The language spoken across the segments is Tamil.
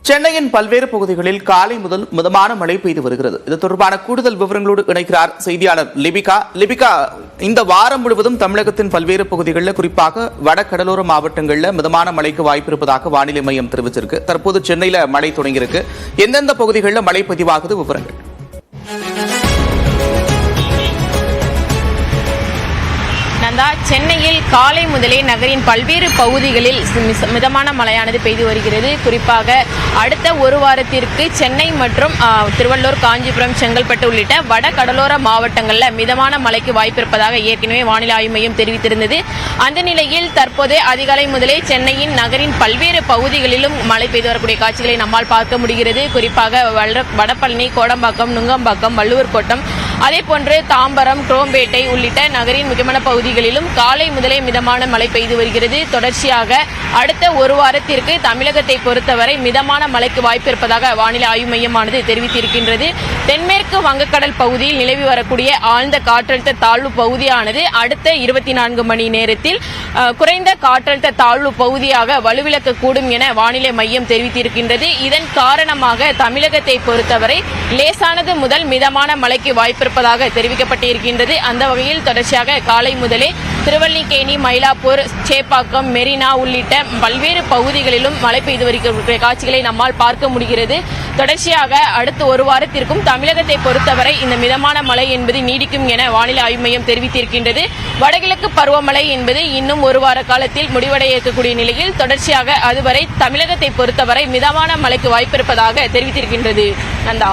சென்னையின் பல்வேறு பகுதிகளில் காலை முதல் மிதமான மழை பெய்து வருகிறது. இது தொடர்பான கூடுதல் விவரங்களோடு இணைக்கிறார் செய்தியாளர் லிபிகா. லிபிகா, இந்த வாரம் முழுவதும் தமிழகத்தின் பல்வேறு பகுதிகளில், குறிப்பாக வடகடலோர மாவட்டங்களில் மிதமான மழைக்கு வாய்ப்பு இருப்பதாக வானிலை மையம் தெரிவிச்சிருக்கு. தற்போது சென்னையில் மழை தொடங்கியிருக்கு. எந்தெந்த பகுதிகளில் மழை பதிவாகுது, விவரங்கள்? சென்னையில் காலை முதலே நகரின் பல்வேறு பகுதிகளில் மிதமான மழையானது பெய்து வருகிறது. குறிப்பாக அடுத்த ஒரு வாரத்திற்கு சென்னை மற்றும் திருவள்ளூர், காஞ்சிபுரம், செங்கல்பட்டு உள்ளிட்ட வட கடலோர மாவட்டங்களில் மிதமான மழைக்கு வாய்ப்பு இருப்பதாக ஏற்கனவே வானிலை ஆய்வு மையம் தெரிவித்திருந்தது. அந்த நிலையில் தற்போது அதிகாலை முதலே சென்னையின் நகரின் பல்வேறு பகுதிகளிலும் மழை பெய்து வரக்கூடிய காட்சிகளை நம்மால் பார்க்க முடிகிறது. குறிப்பாக வடபழனி, கோடம்பாக்கம், நுங்கம்பாக்கம், வள்ளுவர் கோட்டம், அதேபோன்று தாம்பரம், குரோம்பேட்டை உள்ளிட்ட நகரின் முக்கியமான பகுதிகளிலும் காலை முதலே மிதமான மழை பெய்து வருகிறது. தொடர்ச்சியாக அடுத்த ஒரு வாரத்திற்கு தமிழகத்தை பொறுத்தவரை மிதமான மழைக்கு வாய்ப்பு இருப்பதாக வானிலை ஆய்வு மையமானது தெரிவித்திருக்கின்றது. தென்மேற்கு வங்கக்கடல் பகுதியில் நிலவி வரக்கூடிய ஆழ்ந்த காற்றழுத்த தாழ்வு பகுதியானது அடுத்த 24 மணி நேரத்தில் குறைந்த காற்றழுத்த தாழ்வு பகுதியாக வலுவிழக்கக்கூடும் என வானிலை மையம் தெரிவித்திருக்கின்றது. இதன் காரணமாக தமிழகத்தை பொறுத்தவரை லேசானது முதல் மிதமான மழைக்கு வாய்ப்பிருப்பதாக தெரிவிக்கப்பட்டிருக்கின்றது. அந்த வகையில் தொடர்ச்சியாக காலை முதலே திருவல்லிக்கேணி, மயிலாப்பூர், சேப்பாக்கம், மெரினா உள்ளிட்ட பல்வேறு பகுதிகளிலும் மழை பெய்து வருகிற காட்சிகளை நம்மால் பார்க்க முடிகிறது. தொடர்ச்சியாக அடுத்த ஒரு வாரத்திற்கும் தமிழகத்தை பொறுத்தவரை இந்த மிதமான மழை என்பது நீடிக்கும் என வானிலை ஆய்வு மையம் தெரிவித்திருக்கின்றது. வடகிழக்கு பருவமழை என்பது இன்னும் ஒரு வார காலத்தில் முடிவடைய இருக்கக்கூடிய நிலையில் தொடர்ச்சியாக அதுவரை தமிழகத்தை பொறுத்தவரை மிதமான மழைக்கு வாய்ப்பிருப்பதாக தெரிவித்திருக்கின்றது. நந்தா.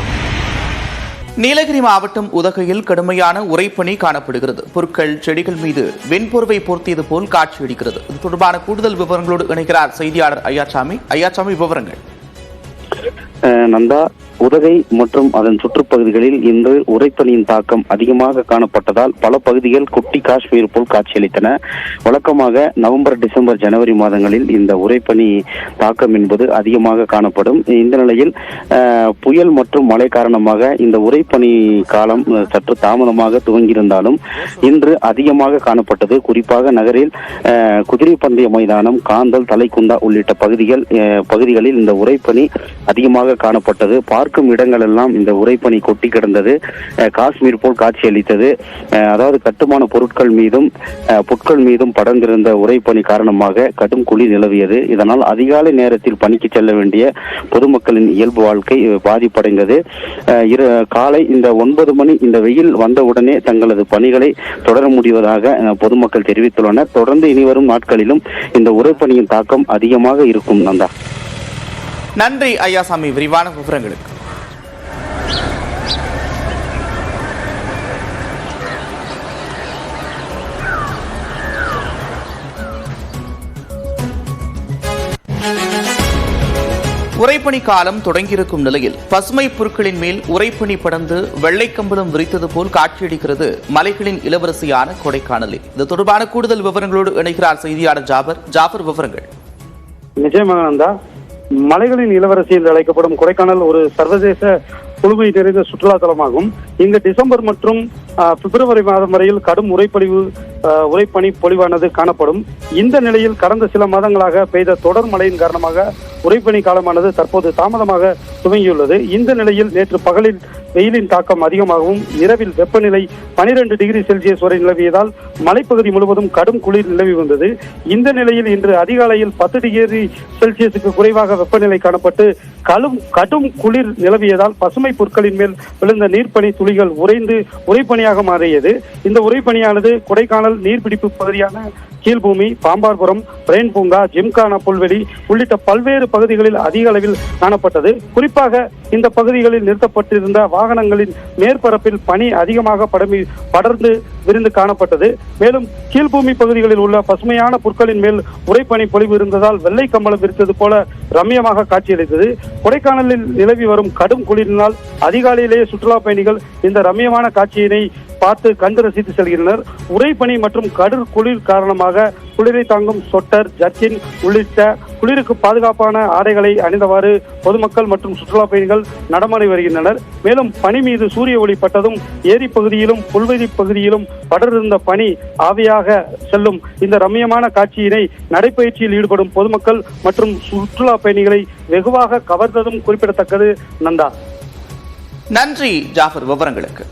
நீலகிரி மாவட்டம் உதகையில் கடுமையான உறைபனி காணப்படுகிறது. புற்கள், செடிகள் மீது வெண்பொருவை போர்த்தியது போல் காட்சியளிக்கிறது. இது தொடர்பான கூடுதல் விவரங்களோடு இணைக்கிறார் செய்தியாளர் ஐயாச்சாமி. விவரங்கள். நந்தா, உதகை மற்றும் அதன் சுற்றுப்பகுதிகளில் இன்று உறைபனியின் தாக்கம் அதிகமாக காணப்பட்டதால் பல பகுதிகள் குட்டி காஷ்மீர் போல் காட்சியளித்தன. வழக்கமாக நவம்பர், டிசம்பர், ஜனவரி மாதங்களில் இந்த உறைபனி தாக்கம் என்பது அதிகமாக காணப்படும். இந்த நிலையில் புயல் மற்றும் மழை காரணமாக இந்த உறைபனி காலம் சற்று தாமதமாக துவங்கியிருந்தாலும் இன்று அதிகமாக காணப்பட்டது. குறிப்பாக நகரில் குதிரை பந்தய மைதானம், காந்தல், தலைக்குந்தா உள்ளிட்ட பகுதிகளில் இந்த உறைபனி அதிகமாக காணப்பட்டது. பார்க்கும் இடங்கள் எல்லாம் இந்த உறைபனி கொட்டி கிடந்தது. காஷ்மீர் போல் காட்சியளித்தது. அதாவது கட்டுமான பொருட்கள் மீதும் புட்கள் மீதும் படர்ந்திருந்த உறைபனி காரணமாக கடும் குளிர் நிலவியது. இதனால் அதிகாலை நேரத்தில் பணிக்கு செல்ல வேண்டிய பொதுமக்களின் இயல்பு வாழ்க்கை பாதிப்படைந்தது. காலை இந்த 9 மணி இந்த வெயில் வந்தவுடனே தங்களது பணிகளை தொடர முடிவதாக பொதுமக்கள் தெரிவித்துள்ளனர். தொடர்ந்து இனிவரும் நாட்களிலும் இந்த உறைபனியின் தாக்கம் அதிகமாக இருக்கும். நந்தா. நன்றி ஐயாசாமி, விரிவான விவரங்களுக்கு. உறைபனி காலம் தொடங்கியிருக்கும் நிலையில் பசுமை புற்களின் மேல் உறைபனி படர்ந்து வெள்ளை கம்பளம் விரித்தது போல் காட்சியளிக்கிறது மலைகளின் இளவரசியான கொடைக்கானலில். இது தொடர்பான கூடுதல் விவரங்களோடு இணைக்கிறார் செய்தியாளர் ஜாபர். விவரங்கள். நிச்சயமாக மலைகளின் இளவரசி என்று அழைக்கப்படும் கொடைக்கானல் ஒரு சர்வதேச குழுமை நிறைந்த சுற்றுலா தலமாகும். இங்கு டிசம்பர் மற்றும் பிப்ரவரி மாதம் வரையில் கடும் உறைபனி பொழிவானது காணப்படும். இந்த நிலையில் கடந்த சில மாதங்களாக பெய்த தொடர் மழையின் காரணமாக உறைபனி காலமானது தற்போது தாமதமாக துவங்கியுள்ளது. இந்த நிலையில் நேற்று பகலில் வெயிலின் தாக்கம் அதிகமாகவும் இரவில் வெப்பநிலை 12 டிகிரி செல்சியஸ் வரை நிலவியதால் மலைப்பகுதி முழுவதும் கடும் குளிர் நிலவி வந்தது. இந்த நிலையில் இன்று அதிகாலையில் 10 டிகிரி செல்சியஸுக்கு குறைவாக வெப்பநிலை காணப்பட்டு கடும் குளிர் நிலவியதால் பசுமை புற்களின் மேல் விழுந்த நீர்ப்பனி துளிகள் உறைந்து உறைபனியாக மாறியது. இந்த உறைபனியானது கொடைக்கானல் நீர்பிடிப்பு பகுதியான கீழ்பூமி, பாம்பார்புரம், பிரெயின் பூங்கா, ஜிம்கானா புல்வெளி உள்ளிட்ட பல்வேறு பகுதிகளில் அதிக அளவில் காணப்பட்டது. குறிப்பாக இந்த பகுதிகளில் நிறுத்தப்பட்டிருந்த வாகனங்களின் மேற்பரப்பில் பனி அதிகமாக படர்ந்து விரிந்து காணப்பட்டது. மேலும் கீழ்பூமி பகுதிகளில் உள்ள பசுமையான புற்களின் மேல் உறைபனி பொழிவு இருந்ததால் வெள்ளை கம்பளம் விரித்தது போல ரம்யமாக காட்சியளித்தது. கொடைக்கானலில் நிலவி வரும் கடும் குளிரினால் அதிகாலையிலேயே சுற்றுலா பயணிகள் இந்த ரம்யமான காட்சியினை பார்த்து கண்டு ரசித்து செல்கின்றனர். உறைபனி மற்றும் கடும் குளிர் காரணமாக குளிரை தாங்கும் சொட்டர், ஜர்க்கின் உள்ளிட்ட குளிருக்கு பாதுகாப்பான ஆடைகளை அணிந்தவாறு பொதுமக்கள் மற்றும் சுற்றுலா பயணிகள் நடமாடி வருகின்றனர். மேலும் பனி மீது சூரிய ஒளி பட்டதும் ஏரி பகுதியிலும் புல்வெளி பகுதியிலும் படர்ந்த பனி ஆவியாக செல்லும் இந்த ரம்மியமான காட்சியினை நடைபயிற்சியில் ஈடுபடும் பொதுமக்கள் மற்றும் சுற்றுலா பயணிகளை வெகுவாக கவர்ந்ததும் குறிப்பிடத்தக்கது. நந்தா, நன்றி ஜாஃபர் விவரங்களுக்கு.